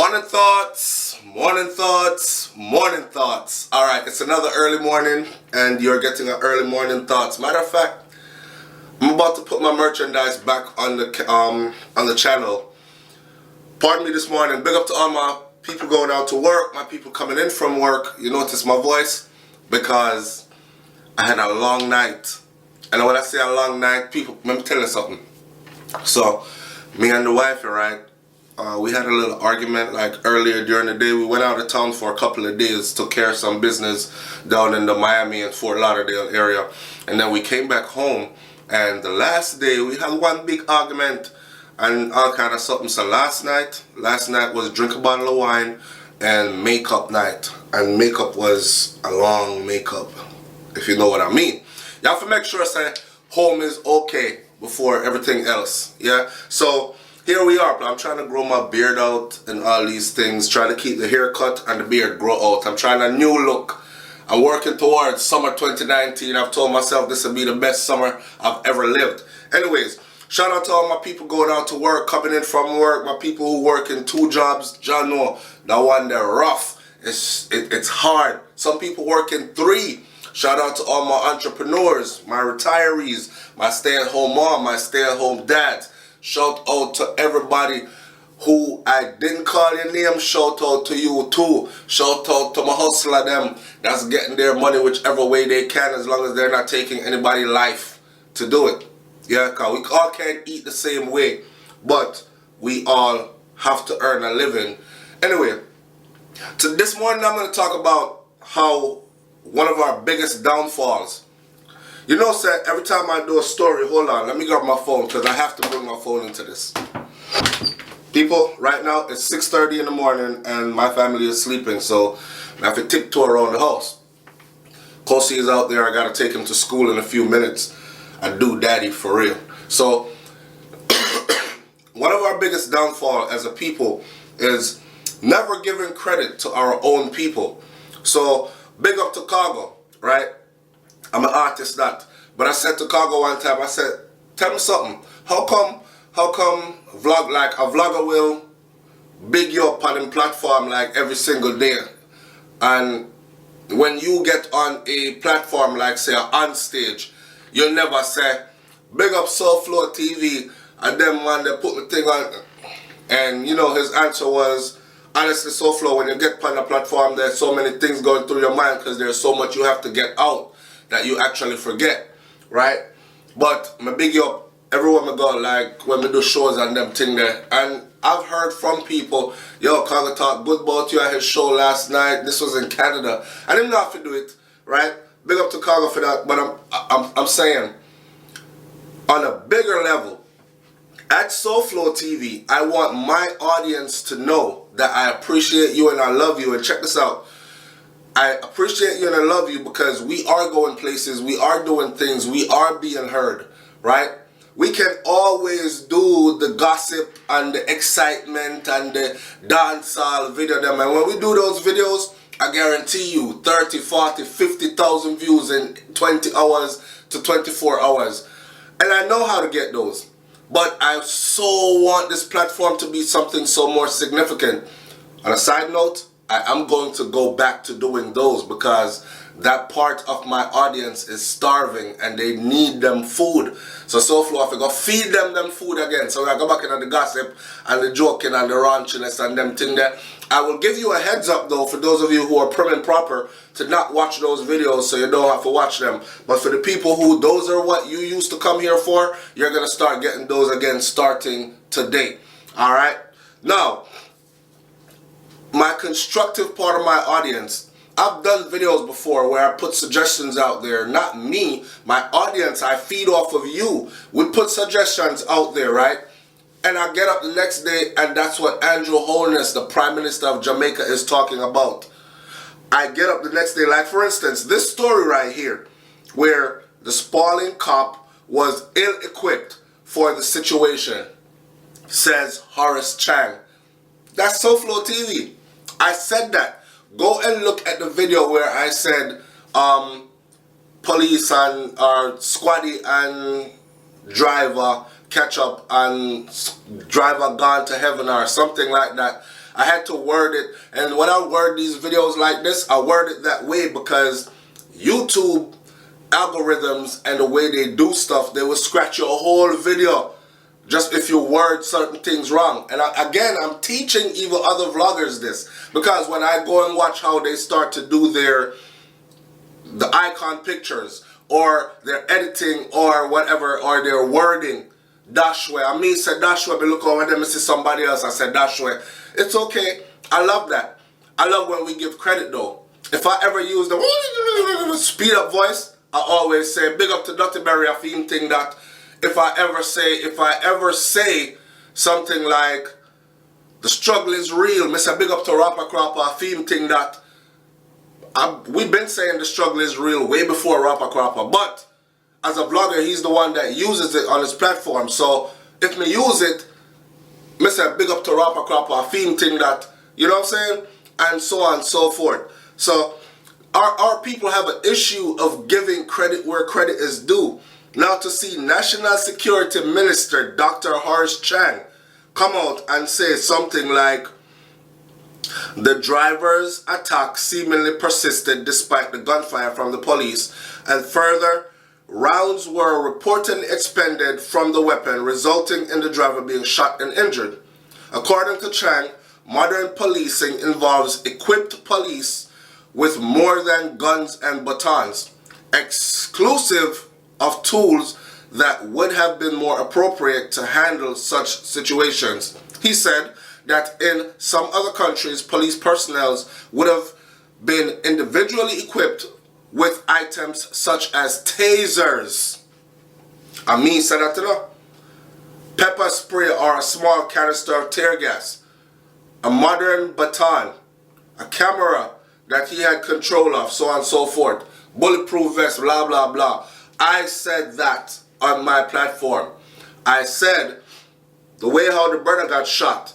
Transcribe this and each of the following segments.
Morning thoughts, morning thoughts, morning thoughts. All right, it's another early morning and you're getting an early morning thoughts. Matter of fact, I'm about to put my merchandise back on the channel. Pardon me this morning. Big up to all my people going out to work, my people coming in from work. You notice my voice because I had a long night. And when I say a long night, people, let me tell you something. So, me and the wife, right? We had a little argument like earlier during the day. We went out of town for a couple of days, took care of some business down in the Miami and Fort Lauderdale area. And then we came back home, and the last day we had one big argument and all kind of something. So last night was drink a bottle of wine and makeup night. And makeup was a long makeup, if you know what I mean. You have to make sure say home is okay before everything else. Yeah, so here we are. I'm trying to grow my beard out and all these things, trying to keep the haircut and the beard grow out. I'm trying a new look. I'm working towards summer 2019. I've told myself this will be the best summer I've ever lived. Anyways, shout out to all my people going out to work, coming in from work, my people who work in 2 jobs. Y'all know that one, they're rough. It's hard. Some people work in 3. Shout out to all my entrepreneurs, my retirees, my stay-at-home mom, my stay-at-home dads. Shout out to everybody who I didn't call your name. Shout out to you too. Shout out to my hustler them that's getting their money whichever way they can, as long as they're not taking anybody's life to do it. Yeah, because we all can't eat the same way, but we all have to earn a living. Anyway, this morning I'm going to talk about how one of our biggest downfalls. You know, sir, every time I do a story, hold on, let me grab my phone because I have to bring my phone into this. People, right now it's 6:30 in the morning and my family is sleeping, so I have to tiptoe around the house. Kosi is out there, I gotta take him to school in a few minutes. I do daddy for real. So, one of our biggest downfall as a people is never giving credit to our own people. So, big up to Cargo, right? I'm an artist that, but I said to Cargo one time, I said, tell me something. How come vlog, like a vlogger will big you up on a platform like every single day, and when you get on a platform like say on stage, you'll never say big up SouFLoTV and then man they put the thing on, and you know his answer was, honestly, SouFLo, when you get on a platform, there's so many things going through your mind because there's so much you have to get out that you actually forget, right? But I big you up everywhere I go, like when we do shows and them thing there. And I've heard from people, yo, Cargo talk good about you at his show last night. This was in Canada. I didn't know how to do it, right? Big up to Cargo for that. But I'm saying, on a bigger level, at SouFLoTV, I want my audience to know that I appreciate you and I love you. And check this out. I appreciate you and I love you because we are going places, we are doing things, we are being heard, right? We can always do the gossip and the excitement and the dancehall video them. And when we do those videos, I guarantee you 30, 40, 50,000 views in 20 hours to 24 hours. And I know how to get those. But I so want this platform to be something so more significant. On a side note, I am going to go back to doing those because that part of my audience is starving and they need them food. So SouFLo, I go feed them food again. So I go back into the gossip and the joking and the raunchiness and them thing there. I will give you a heads up though for those of you who are prim and proper to not watch those videos so you don't have to watch them. But for the people who those are what you used to come here for, you're going to start getting those again starting today. Alright? Now, my constructive part of my audience, I've done videos before where I put suggestions out there. Not me, my audience, I feed off of you. We put suggestions out there, right? And I get up the next day and that's what Andrew Holness, the Prime Minister of Jamaica, is talking about. I get up the next day, like for instance, this story right here, where the Spalding cop was ill-equipped for the situation, says Horace Chang. That's SouFLoTV. I said that. Go and look at the video where I said police and squaddy and driver catch up and driver gone to heaven or something like that. I had to word it. And when I word these videos like this, I word it that way because YouTube algorithms and the way they do stuff, they will scratch your whole video just if you word certain things wrong. And again, I'm teaching even other vloggers this, because when I go and watch how they start to do the icon pictures or their editing or whatever, or their wording, dash way. I mean, say dash way, but look over them and see somebody else, I said dash way. It's okay. I love that. I love when we give credit though. If I ever use the speed up voice, I always say big up to Dr. Berry. I feel thing that if I ever say something like the struggle is real, Mr. Big up to Rapper Cropper, I feel thing that we've been saying the struggle is real way before Rapper Cropper, but as a vlogger, he's the one that uses it on his platform. So if me use it, Mr. Big up to Rapper Cropper, I feel thing that, you know what I'm saying, and so on and so forth. So our people have an issue of giving credit where credit is due. Now to see National Security Minister Dr. Horace Chang come out and say something like, the driver's attack seemingly persisted despite the gunfire from the police, and further, rounds were reportedly expended from the weapon, resulting in the driver being shot and injured. According to Chang, modern policing involves equipped police with more than guns and batons, exclusive of tools that would have been more appropriate to handle such situations. He said that in some other countries, police personnel would have been individually equipped with items such as tasers. I mean, said that to them. Pepper spray or a small canister of tear gas, a modern baton, a camera that he had control of, so on and so forth, bulletproof vest, blah, blah, blah. I said that on my platform. I said the way how the brother got shot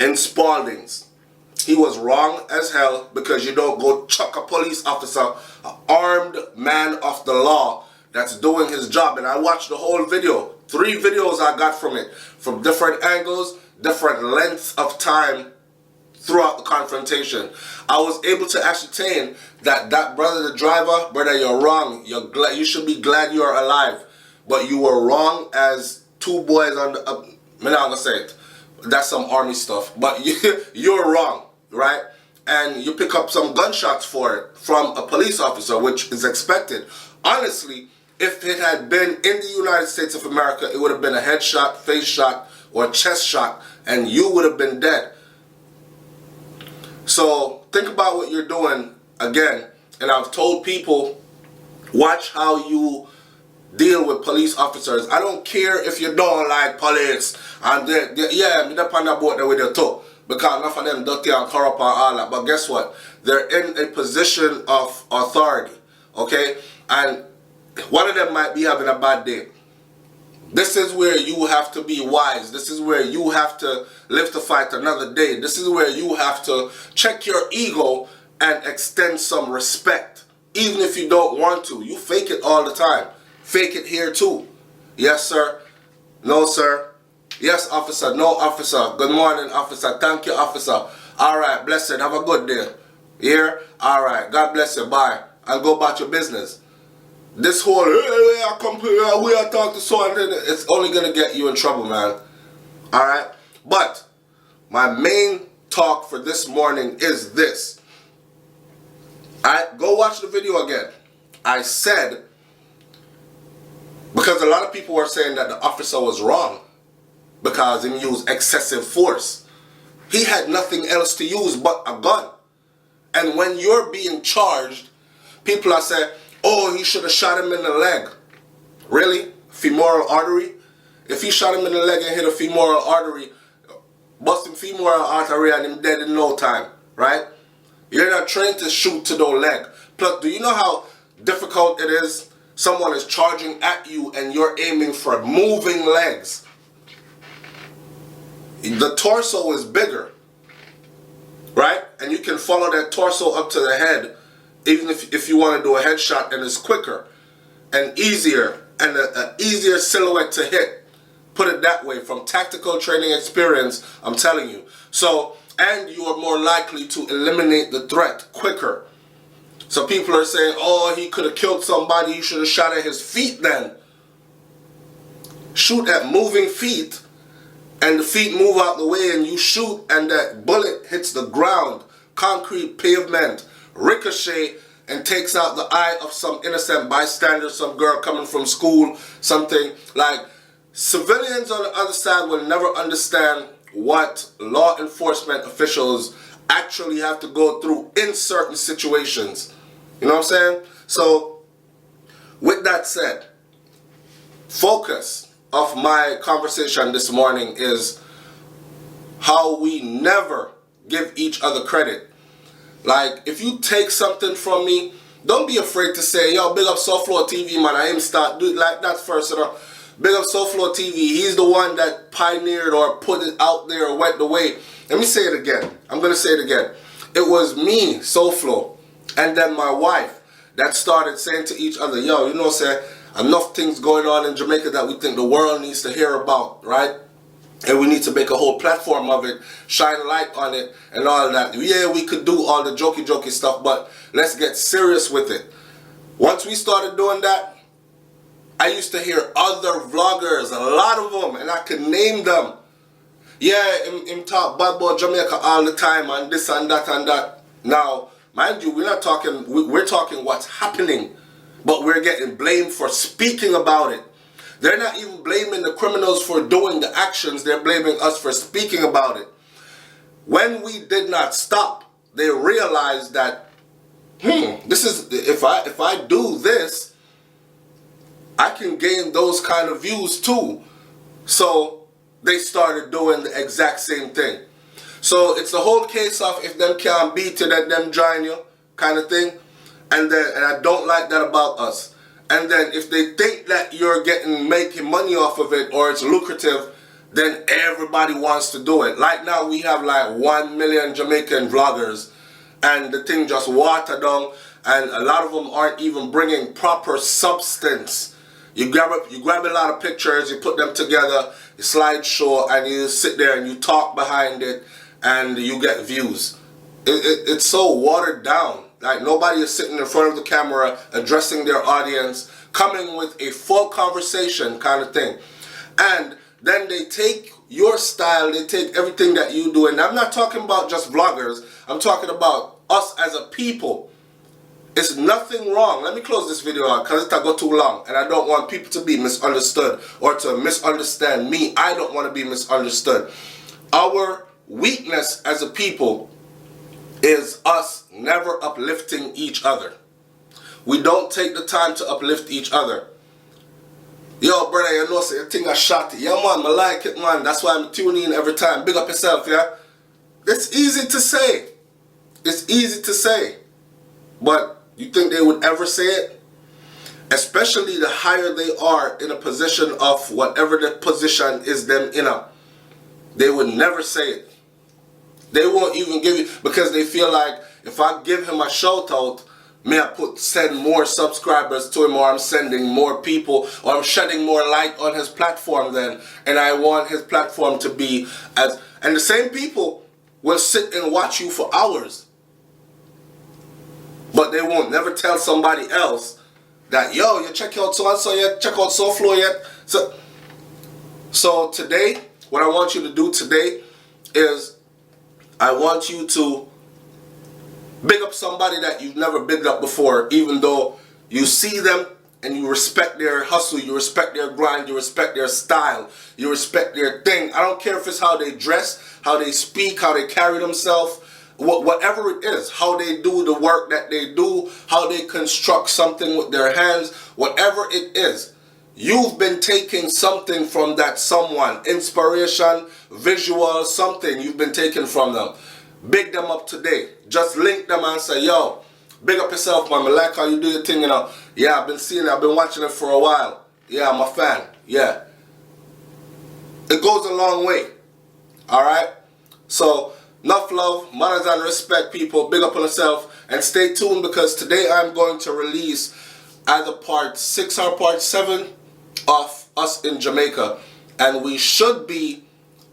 in Spalding's, he was wrong as hell, because you don't go chuck a police officer, an armed man of the law that's doing his job. And I watched the whole video. 3 videos I got from it, from different angles, different lengths of time throughout the confrontation. I was able to ascertain that brother, the driver, brother, you're wrong. You should be glad you're alive. But you were wrong as 2 boys on the, I'm not gonna say it. That's some army stuff. But you're wrong, right? And you pick up some gunshots for it from a police officer, which is expected. Honestly, if it had been in the United States of America, it would have been a headshot, face shot, or chest shot, and you would have been dead. So think about what you're doing again. And I've told people, watch how you deal with police officers. I don't care if you don't like police. And yeah, I'm up on the boat there with you too, because enough of them dirty and corrupt and all that. But guess what? They're in a position of authority, okay? And one of them might be having a bad day. This is where you have to be wise. This is where you have to live to fight another day. This is where you have to check your ego and extend some respect. Even if you don't want to. You fake it all the time. Fake it here too. Yes, sir. No, sir. Yes, officer. No, officer. Good morning, officer. Thank you, officer. All right. Blessed. Have a good day. Here? All right. God bless you. Bye. I'll go about your business. This whole, hey, I come here, we are talking to so and it's only going to get you in trouble, man. All right? But my main talk for this morning is this. All right? Go watch the video again. I said, because a lot of people were saying that the officer was wrong because he used excessive force. He had nothing else to use but a gun. And when you're being charged, people are saying, oh, he should have shot him in the leg. Really? Femoral artery? If he shot him in the leg and hit a femoral artery, bust him femoral artery and him dead in no time, right? You're not trained to shoot to the leg. Plus, do you know how difficult it is? Someone is charging at you and you're aiming for moving legs. The torso is bigger, right? And you can follow that torso up to the head, even if you want to do a headshot, and it's quicker and easier and an easier silhouette to hit. Put it that way, from tactical training experience, I'm telling you. So and you are more likely to eliminate the threat quicker. So people are saying, oh, he could have killed somebody, you should have shot at his feet then. Shoot at moving feet, and the feet move out the way, and you shoot, and that bullet hits the ground, concrete pavement, ricochet, and takes out the eye of some innocent bystander, some girl coming from school, something. Like, civilians on the other side will never understand what law enforcement officials actually have to go through in certain situations. You know what I'm saying? So, with that said, focus of my conversation this morning is how we never give each other credit. Like, if you take something from me, don't be afraid to say, yo, big up SouFLoTV, man, I ain't start, do it like that first, you know. Big up SouFLoTV, he's the one that pioneered or put it out there or went the way. Let me say it again. I'm going to say it again. It was me, SouFlo, and then my wife that started saying to each other, yo, you know what I'm saying, enough things going on in Jamaica that we think the world needs to hear about, right? And we need to make a whole platform of it, shine a light on it, and all of that. Yeah, we could do all the jokey stuff, but let's get serious with it. Once we started doing that, I used to hear other vloggers, a lot of them, and I could name them. Yeah, him talk bad about Jamaica all the time, and this and that and that. Now, mind you, we're not talking, we're talking what's happening, but we're getting blamed for speaking about it. They're not even blaming the criminals for doing the actions, they're blaming us for speaking about it. When we did not stop, they realized that, this is, if I do this, I can gain those kind of views too. So they started doing the exact same thing. So it's the whole case of if them can't beat you, then them join you kind of thing. And I don't like that about us. And then if they think that you're making money off of it or it's lucrative, then everybody wants to do it. Like now we have like 1 million Jamaican vloggers and the thing just watered down, and a lot of them aren't even bringing proper substance. You grab a lot of pictures, you put them together, you slideshow, and you sit there and you talk behind it and you get views. It's so watered down. Like nobody is sitting in front of the camera addressing their audience, coming with a full conversation kind of thing. And then they take your style, they take everything that you do. And I'm not talking about just vloggers, I'm talking about us as a people. It's nothing wrong. Let me close this video out because it'll go too long. And I don't want people to be misunderstood or to misunderstand me. I don't want to be misunderstood. Our weakness as a people is us never uplifting each other. We don't take the time to uplift each other. Yo, brother, you know, say you think I shot it. Yeah, man, I like it, man. That's why I'm tuning in every time. Big up yourself, yeah? It's easy to say. It's easy to say. But you think they would ever say it? Especially the higher they are in a position of whatever the position is them in a. They would never say it. They won't even give you, because they feel like if I give him a shout out, may I send more subscribers to him, or I'm sending more people, or I'm shedding more light on his platform then, and I want his platform to be as, and the same people will sit and watch you for hours. But they won't never tell somebody else that, yo, you check out so-and-so yet, check out SouFlo yet. So today, what I want you to do today is I want you to big up somebody that you've never bigged up before, even though you see them and you respect their hustle, you respect their grind, you respect their style, you respect their thing. I don't care if it's how they dress, how they speak, how they carry themselves, whatever it is, how they do the work that they do, how they construct something with their hands, whatever it is. You've been taking something from that someone, inspiration, visual, something you've been taking from them. Big them up today. Just link them and say, yo, big up yourself, man. I like how you do your thing, you know. Yeah, I've been seeing it. I've been watching it for a while. Yeah, I'm a fan. Yeah. It goes a long way. Alright? So, enough love, manners and respect, people. Big up on yourself. And stay tuned, because today I'm going to release either part 6 or part 7 of us in Jamaica. And we should be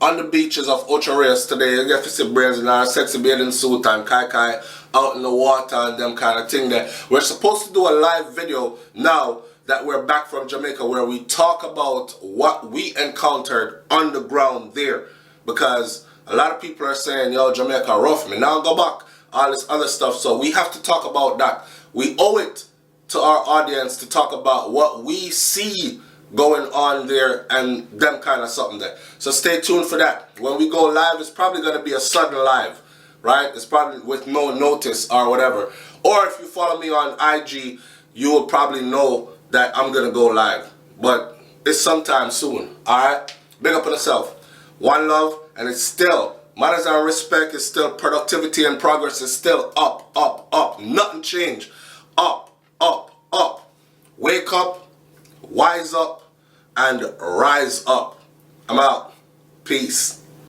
on the beaches of Ocho Rios today. You get to see Brains in our sexy bathing suit and Kai out in the water and them kind of thing there. We're supposed to do a live video now that we're back from Jamaica where we talk about what we encountered on the ground there, because a lot of people are saying, yo, Jamaica rough, me now go back, all this other stuff. So we have to talk about that. We owe it to our audience to talk about what we see going on there and them kind of something there. So stay tuned for that. When we go live, it's probably going to be a sudden live, right? It's probably with no notice or whatever. Or if you follow me on IG, you will probably know that I'm going to go live. But it's sometime soon, alright? Big up on yourself. One love, and it's still, manners and respect is still, productivity and progress is still up, up, up. Nothing changed. Up, up, up. Wake up, wise up, and rise up. I'm out. Peace.